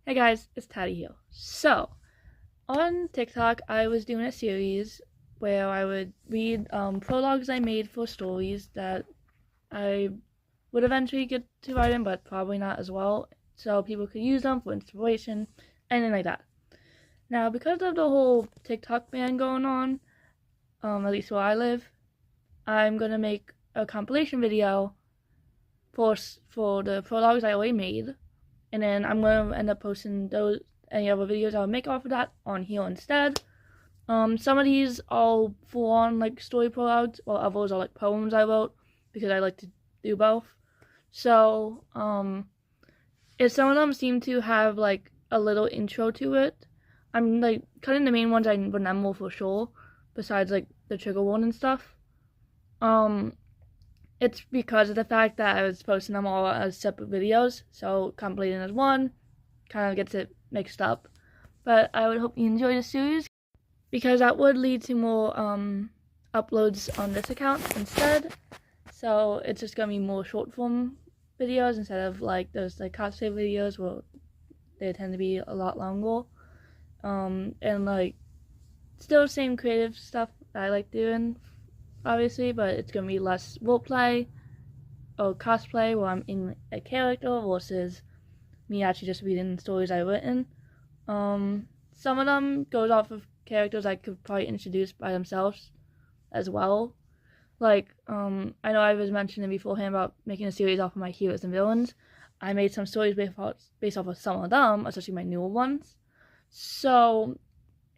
Hey guys, it's Taddy here. So, on TikTok, I was doing a series where I would read prologues I made for stories that I would eventually get to write in, but probably not as well, so people could use them for inspiration, anything like that. Now, because of the whole TikTok ban going on, at least where I live, I'm going to make a compilation video for the prologues I already made, and then I'm going to end up posting any other videos I would make off of that on here instead. Some of these are full-on like story prologues, while others are like poems I wrote because I like to do both. So, if some of them seem to have like a little intro to it, I'm like cutting the main ones I remember for sure, besides like the trigger warning and stuff. It's because of the fact that I was posting them all as separate videos, so compilating as one kind of gets it mixed up. But I would hope you enjoy the series, because that would lead to more uploads on this account instead. So it's just gonna be more short form videos instead of like those like cosplay videos where they tend to be a lot longer. And like still the same creative stuff that I like doing, obviously, but it's gonna be less roleplay or cosplay where I'm in a character versus me actually just reading stories I've written. Some of them goes off of characters I could probably introduce by themselves as well. Like, I know I was mentioning beforehand about making a series off of my heroes and villains. I made some stories based off of some of them, especially my newer ones. So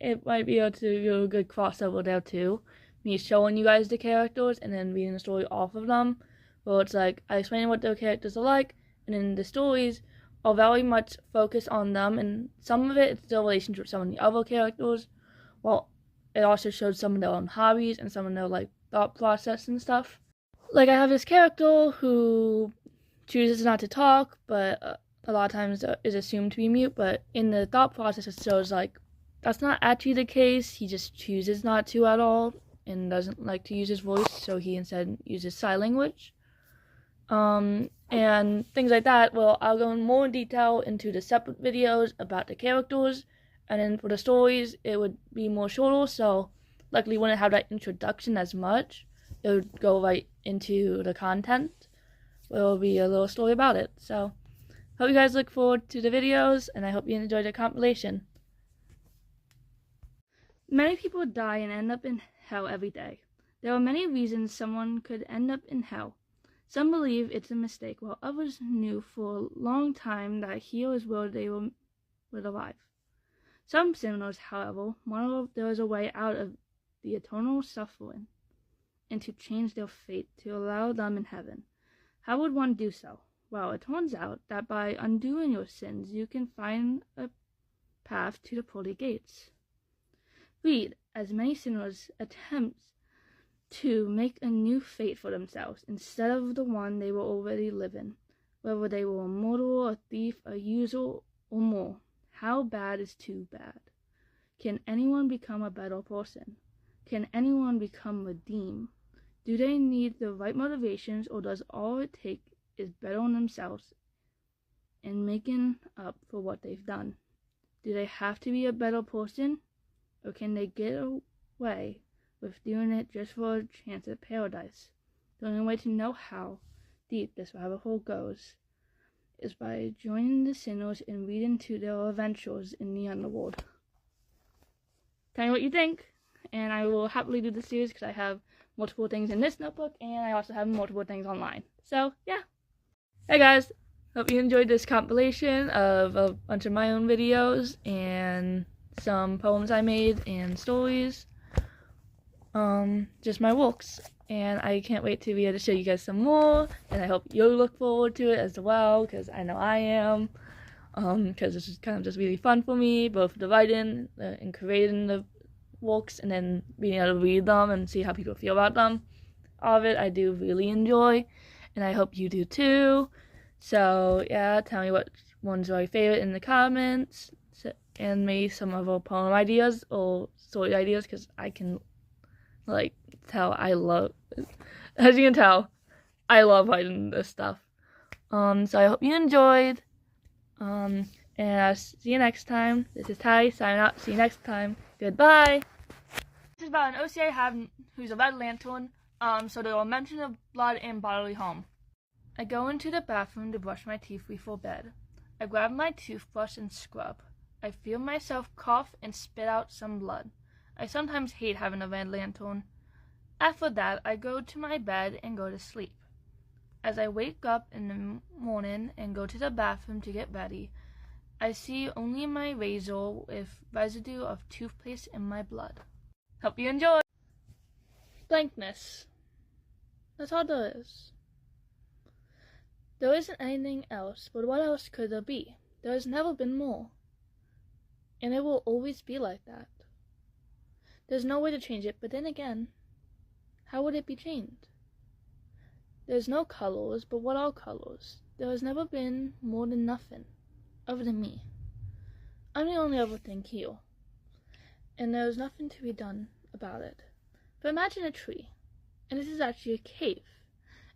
it might be able to do a good crossover there too. Me showing you guys the characters and then reading the story off of them. Where it's like, I explain what their characters are like, and then the stories are very much focused on them, and some of it is their relationship with some of the other characters. Well, it also shows some of their own hobbies and some of their like thought process and stuff. Like, I have this character who chooses not to talk, but a lot of times is assumed to be mute, but in the thought process it shows like that's not actually the case. He just chooses not to at all and doesn't like to use his voice, so he instead uses sign language. And things like that. Well, I'll go in more detail into the separate videos about the characters, and then for the stories, it would be more shorter, so luckily wouldn't have that introduction as much. It would go right into the content, where it will be a little story about it. So, hope you guys look forward to the videos, and I hope you enjoy the compilation. Many people die and end up in hell every day. There are many reasons someone could end up in hell. Some believe it's a mistake, while others knew for a long time that here is where they would arrive. Some sinners, however, wonder if there is a way out of the eternal suffering and to change their fate to allow them in heaven. How would one do so? Well, it turns out that by undoing your sins, you can find a path to the pearly gates. Read as many sinners attempt to make a new fate for themselves instead of the one they were already living, whether they were a murderer, a thief, a user, or more. How bad is too bad? Can anyone become a better person? Can anyone become redeemed? Do they need the right motivations, or does all it take is bettering themselves and making up for what they've done? Do they have to be a better person, or can they get away with doing it just for a chance at paradise? The only way to know how deep this rabbit hole goes is by joining the sinners and reading to their adventures in the underworld. Tell me what you think, and I will happily do the series because I have multiple things in this notebook, and I also have multiple things online. So, yeah. Hey guys, hope you enjoyed this compilation of a bunch of my own videos and some poems I made and stories. Just my walks, and I can't wait to be able to show you guys some more, and I hope you'll look forward to it as well, because I know I am, because this is kind of just really fun for me, both the writing and creating the walks, and then being able to read them and see how people feel about them. All of it I do really enjoy, and I hope you do too. So yeah, tell me what ones are your favorite in the comments, and maybe some other poem ideas or story ideas, because I can like tell I love, as you can tell, I love writing this stuff. So I hope you enjoyed, and And I'll see you next time. This is Ty, signing out. See you next time. Goodbye. This is about an OC I have who's a red lantern, so they will mention of blood and bodily harm. I go into the bathroom to brush my teeth before bed. I grab my toothbrush and scrub. I feel myself cough and spit out some blood. I sometimes hate having a red lantern. After that, I go to my bed and go to sleep. As I wake up in the morning and go to the bathroom to get ready, I see only my razor with residue of toothpaste in my blood. Hope you enjoy! Blankness. That's all there is. There isn't anything else, but what else could there be? There has never been more. And it will always be like that. There's no way to change it, but then again, how would it be changed? There's no colors, but what are colors? There has never been more than nothing, other than me. I'm the only other thing here, and there's nothing to be done about it. But imagine a tree, and this is actually a cave,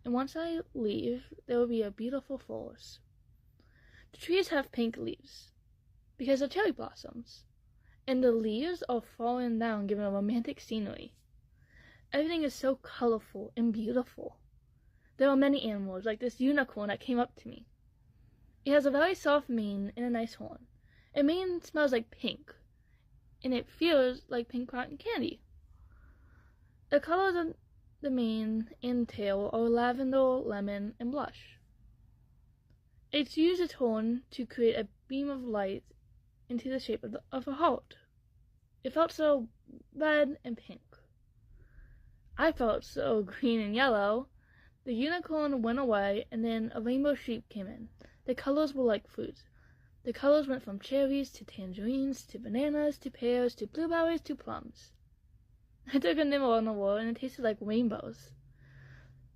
and once I leave, there will be a beautiful forest. The trees have pink leaves, because they're cherry blossoms, and the leaves are falling down, giving a romantic scenery. Everything is so colorful and beautiful. There are many animals, like this unicorn that came up to me. It has a very soft mane and a nice horn. Its mane smells like pink, and it feels like pink cotton candy. The colors of the mane and tail are lavender, lemon, and blush. It uses its horn to create a beam of light into the shape of a heart. It felt so red and pink. I felt so green and yellow. The unicorn went away, and then a rainbow sheep came in. The colors were like fruits. The colors went from cherries to tangerines to bananas to pears to blueberries to plums. I took a nibble on the wall, and it tasted like rainbows.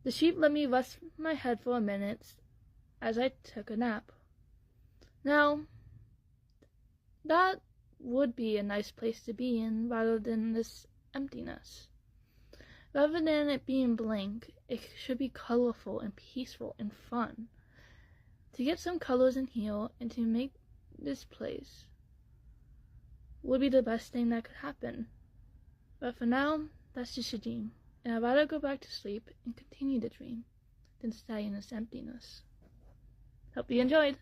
The sheep let me rest my head for a minute as I took a nap. Now, that would be a nice place to be in rather than this emptiness. Rather than it being blank, it should be colorful and peaceful and fun. To get some colors in here and to make this place would be the best thing that could happen. But for now, that's just a dream, and I'd rather go back to sleep and continue the dream than stay in this emptiness. Hope you enjoyed.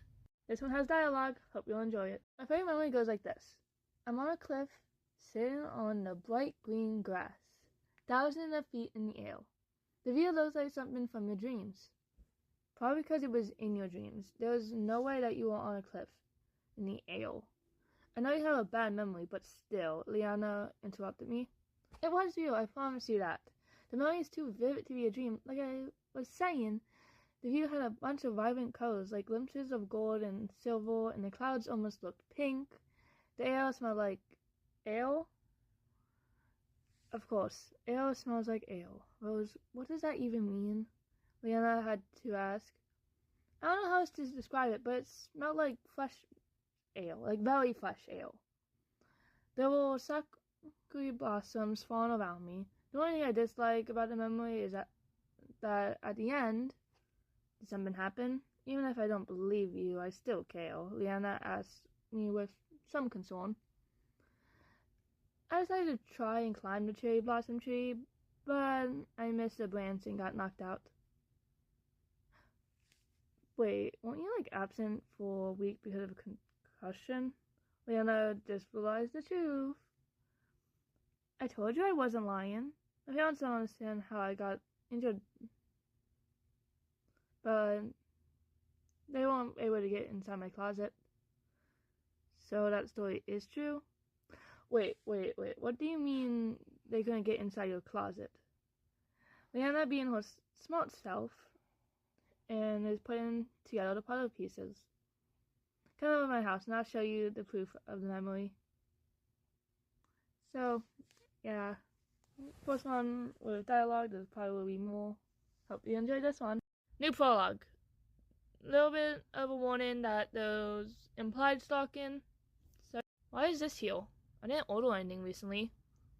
This one has dialogue. Hope you'll enjoy it. My favorite memory goes like this. I'm on a cliff, sitting on the bright green grass, thousands of feet in the air. The view looks like something from your dreams. Probably because it was in your dreams. There was no way that you were on a cliff in the air. I know you have a bad memory, but still, Liana interrupted me. It was real, I promise you that. The memory is too vivid to be a dream. Like I was saying, the view had a bunch of vibrant colors, like glimpses of gold and silver, and the clouds almost looked pink. The air smelled like ale. Of course, ale smells like ale. Rose, what does that even mean? Liana had to ask. I don't know how else to describe it, but it smelled like fresh ale, like very fresh ale. There were sakura blossoms falling around me. The only thing I dislike about the memory is that at the end, did something happen? Even if I don't believe you, I still care. Liana asked me with some concern. I decided to try and climb the cherry blossom tree, but I missed a branch and got knocked out. Wait, weren't you absent for a week because of a concussion? Liana just realized the truth. I told you I wasn't lying. My parents don't understand how I got injured, but they weren't able to get inside my closet. So that story is true? Wait. What do you mean they couldn't get inside your closet? Liana, being her smart self, and is putting together the puzzle pieces. Come over to my house and I'll show you the proof of the memory. So, yeah. First one with dialogue, there's probably more. Hope you enjoyed this one. New prologue. A little bit of a warning that there's implied stalking. So, why is this here? I didn't order anything recently.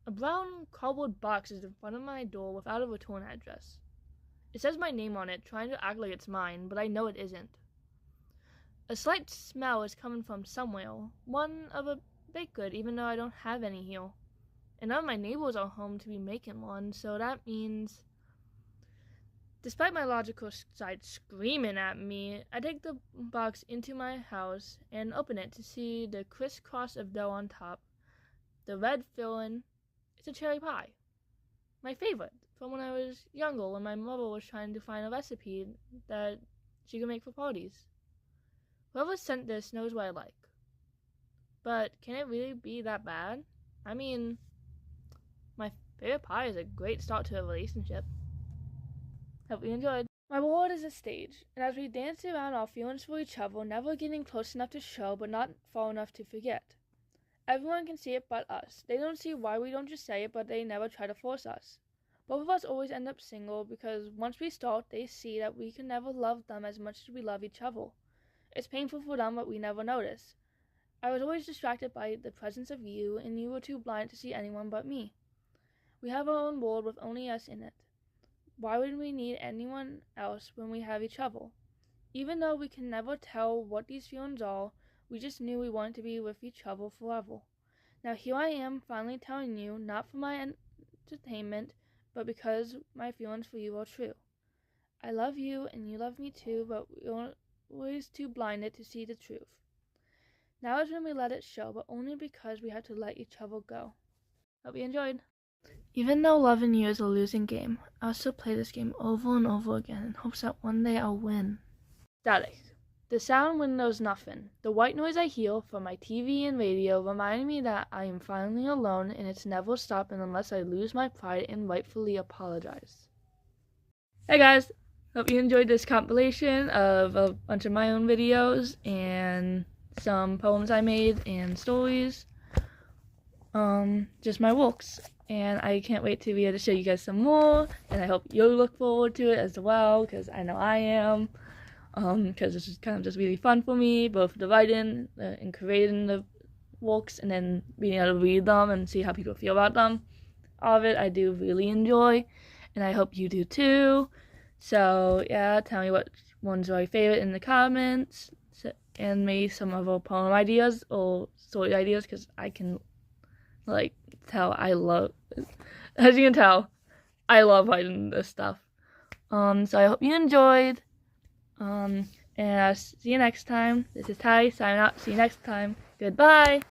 A brown cardboard box is in front of my door without a return address. It says my name on it, trying to act like it's mine, but I know it isn't. A slight smell is coming from somewhere, one of a baked good, even though I don't have any here. And none of my neighbors are home to be making one, so that means, despite my logical side screaming at me, I take the box into my house and open it to see the crisscross of dough on top, the red filling. It's a cherry pie. My favorite, from when I was younger, when my mother was trying to find a recipe that she could make for parties. Whoever sent this knows what I like. But can it really be that bad? I mean, my favorite pie is a great start to a relationship. Hope you enjoyed. My world is a stage, and as we dance around our feelings for each other, never getting close enough to show, but not far enough to forget. Everyone can see it but us. They don't see why we don't just say it, but they never try to force us. Both of us always end up single because once we start, they see that we can never love them as much as we love each other. It's painful for them, but we never notice. I was always distracted by the presence of you, and you were too blind to see anyone but me. We have our own world with only us in it. Why would we need anyone else when we have each other? Even though we can never tell what these feelings are, we just knew we wanted to be with each other forever. Now here I am, finally telling you, not for my entertainment, but because my feelings for you are true. I love you, and you love me too, but we're always too blinded to see the truth. Now is when we let it show, but only because we have to let each other go. Hope you enjoyed. Even though loving you is a losing game, I'll still play this game over and over again in hopes that one day I'll win. Static. The sound when there's nothing. The white noise I hear from my TV and radio reminding me that I am finally alone and it's never stopping unless I lose my pride and rightfully apologize. Hey guys! Hope you enjoyed this compilation of a bunch of my own videos and some poems I made and stories. Just my walks. And I can't wait to be able to show you guys some more, and I hope you'll look forward to it as well, because I know I am, because this is kind of just really fun for me, both the writing and creating the walks, and then being able to read them and see how people feel about them. All of it I do really enjoy, and I hope you do too. So yeah, tell me what ones are your favorite in the comments, and maybe some other poem ideas or story ideas, because I can tell I love, as you can tell, I love writing this stuff. So I hope you enjoyed. And I'll see you next time. This is Ty signing out. See you next time. Goodbye.